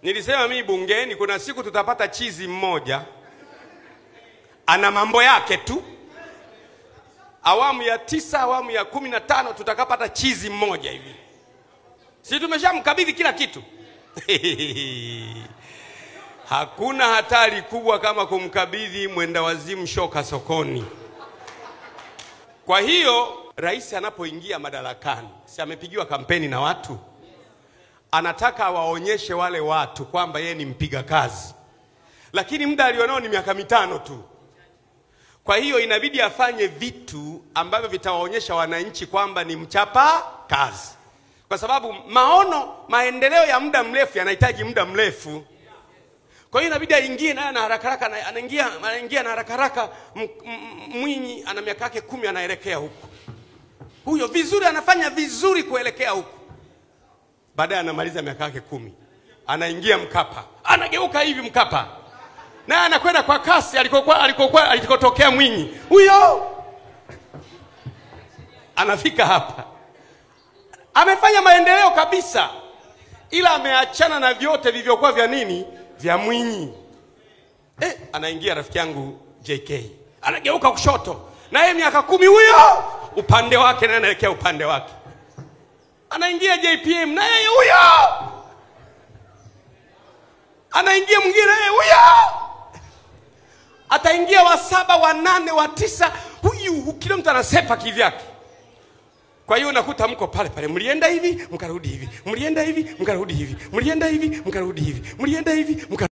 Nilisema mimi bungeni kuna siku tutapata chizi mmoja ana mambo yake tu. Awamu ya 9, awamu ya 15 tutakapata chizi mmoja hivi. Si tumeshamkabidhi kila kitu. Hakuna hatari kubwa kama kumkabidhi mwenda wazimu shoka sokoni. Kwa hiyo rais anapoingia madarakani, si amepigiwa kampeni na watu, anataka waonyeshe wale watu kwamba yeye ni mpiga kazi. Lakini muda alionao ni miaka 5 tu. Kwa hiyo inabidi afanye vitu ambavyo vitawaonyesha wananchi kwamba ni mchapa kazi. Kwa sababu maendeleo ya muda mrefu yanahitaji muda mrefu. Kwa hiyo inabidi aingie naye na haraka haraka, anaingia na haraka haraka. Mwinyi ana miaka yake 10 anaelekea huko. Huyo vizuri, anafanya vizuri kuelekea huko. Baadaye anamaliza miaka yake 10. Anaingia Mkapa. Anageuka hivi Mkapa. Na anakwenda kwa kasi alikotokea Mwinyi. Huyo anafika hapa. Amefanya maendeleo kabisa. Ila ameachana na vyote vilivyokuwa vya nini? Vya Mwinyi. Anaingia rafiki yangu JK. Anageuka kushoto. Na yeye miaka 10 huyo upande wake, na anaelekea upande wake. Anaingia JPM na yeye huyo. Anaingia mwingine huyo. Ataingia wa 7, wa 8, wa 9, huyu kila mtu anasepa kivyake. Kwa hiyo unakuta mko pale pale, mlienda hivi mkarudi hivi, mlienda hivi mkarudi hivi, mlienda hivi mkarudi hivi, mlienda hivi mkarudi